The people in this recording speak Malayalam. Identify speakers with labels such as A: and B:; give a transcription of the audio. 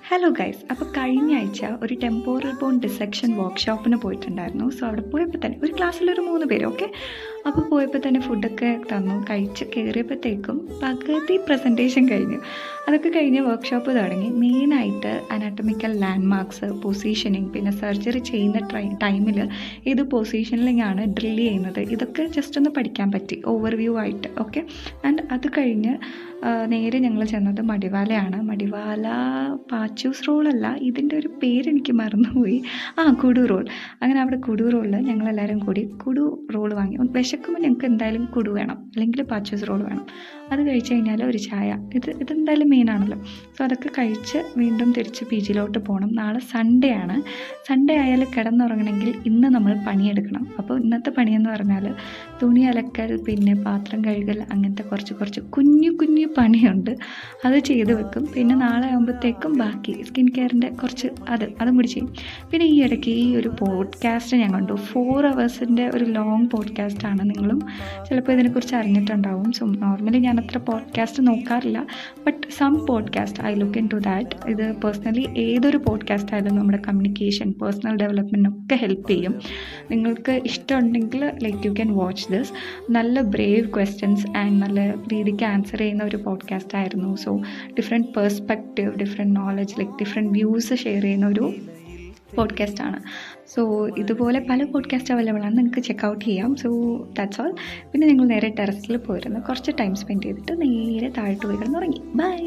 A: ഹലോ ഗൈസ്, അപ്പോൾ കഴിഞ്ഞ ആഴ്ച ഒരു ടെമ്പോറൽ ബോൺ ഡിസെക്ഷൻ വർക്ക്ഷോപ്പിന് പോയിട്ടുണ്ടായിരുന്നു. സോ അവിടെ പോയപ്പോൾ തന്നെ ഒരു ക്ലാസ്സിലൊരു 3 പേര് അപ്പോൾ പോയപ്പോൾ തന്നെ ഫുഡൊക്കെ തന്നു. കഴിച്ച് കയറിയപ്പോഴത്തേക്കും പകുതി പ്രസൻറ്റേഷൻ കഴിഞ്ഞു. അതൊക്കെ കഴിഞ്ഞ് വർക്ക്ഷോപ്പ് തുടങ്ങി. മെയിനായിട്ട് അനാറ്റമിക്കൽ ലാൻഡ് മാർക്സ്, പൊസിഷനിങ്, പിന്നെ സർജറി ചെയ്യുന്ന ടൈമിൽ ഏത് പൊസിഷനിലാണ് ഡ്രിൽ ചെയ്യുന്നത്, ഇതൊക്കെ ജസ്റ്റ് ഒന്ന് പഠിക്കാൻ പറ്റി ഓവർവ്യൂ ആയിട്ട്. ആൻഡ് അത് കഴിഞ്ഞ് നേരെ ഞങ്ങൾ ചെന്നത് മടിവാലയാണ്. മടിവാല പാച്ചൂസ് റോളല്ല, ഇതിൻ്റെ ഒരു പേരെനിക്ക് മറന്നുപോയി. കുടു റോൾ. അങ്ങനെ അവിടെ കുടു റോളിൽ ഞങ്ങളെല്ലാവരും കൂടി കുടു റോൾ വാങ്ങി. വിശക്കുമ്പോൾ ഞങ്ങൾക്ക് എന്തായാലും കുടു വേണം, അല്ലെങ്കിൽ പാച്ചൂസ് റോൾ വേണം. അത് കഴിച്ച് കഴിഞ്ഞാൽ ഒരു ചായ, ഇതെന്തായാലും മെയിനാണല്ലോ. സോ അതൊക്കെ കഴിച്ച് വീണ്ടും തിരിച്ച് പി ജിയിലോട്ട് പോകണം. നാളെ സൺഡേ ആണ്. സൺഡേ ആയാൽ കിടന്നുറങ്ങണമെങ്കിൽ ഇന്ന് നമ്മൾ പണിയെടുക്കണം. അപ്പോൾ ഇന്നത്തെ പണിയെന്ന് പറഞ്ഞാൽ തുണി അലക്കൽ, പിന്നെ പാത്രം കഴുകൽ, അങ്ങനത്തെ കുറച്ച് കുഞ്ഞു പണിയുണ്ട്. അത് ചെയ്ത് വെക്കും. പിന്നെ നാളെ ആകുമ്പോഴത്തേക്കും ബാക്കി സ്കിൻ കെയറിൻ്റെ കുറച്ച് അതും കൂടി ചെയ്യും. പിന്നെ ഈ ഇടയ്ക്ക് ഈ ഒരു പോഡ്കാസ്റ്റ് ഞാൻ കണ്ടു. 4 hours ഒരു ലോങ് പോഡ്കാസ്റ്റാണ്. നിങ്ങളും ചിലപ്പോൾ ഇതിനെക്കുറിച്ച് അറിഞ്ഞിട്ടുണ്ടാവും. സോ നോർമലി ഞാൻ അത്ര പോഡ്കാസ്റ്റ് നോക്കാറില്ല, but some podcast I look in to that. ഇത് പേഴ്സണലി ഏതൊരു പോഡ്കാസ്റ്റ് ആയാലും നമ്മുടെ കമ്മ്യൂണിക്കേഷൻ, പേഴ്സണൽ ഡെവലപ്മെൻറ്റിനൊക്കെ ഹെൽപ്പ് ചെയ്യും. നിങ്ങൾക്ക് ഇഷ്ടമുണ്ടെങ്കിൽ യു ക്യാൻ വാച്ച് ദിസ്. നല്ല ബ്രേവ് ക്വസ്റ്റ്യൻസ് ആൻഡ് നല്ല രീതിക്ക് ആൻസർ ചെയ്യുന്ന ഒരു പോഡ്കാസ്റ്റ് ആയിരുന്നു. So different perspective, different knowledge, different views share ചെയ്യുന്ന ഒരു പോഡ്കാസ്റ്റാണ്. സോ ഇതുപോലെ പല പോഡ്കാസ്റ്റ് അവൈലബിൾ ആണ്, നിങ്ങൾക്ക് ചെക്കൗട്ട് ചെയ്യാം. So that's all. പിന്നെ നിങ്ങൾ നേരെ ടെറസിൽ പോയിരുന്നു കുറച്ച് ടൈം സ്പെൻഡ് ചെയ്തിട്ട് നേരെ താഴോട്ട് പോയി കിടന്നുറങ്ങി. ബൈ.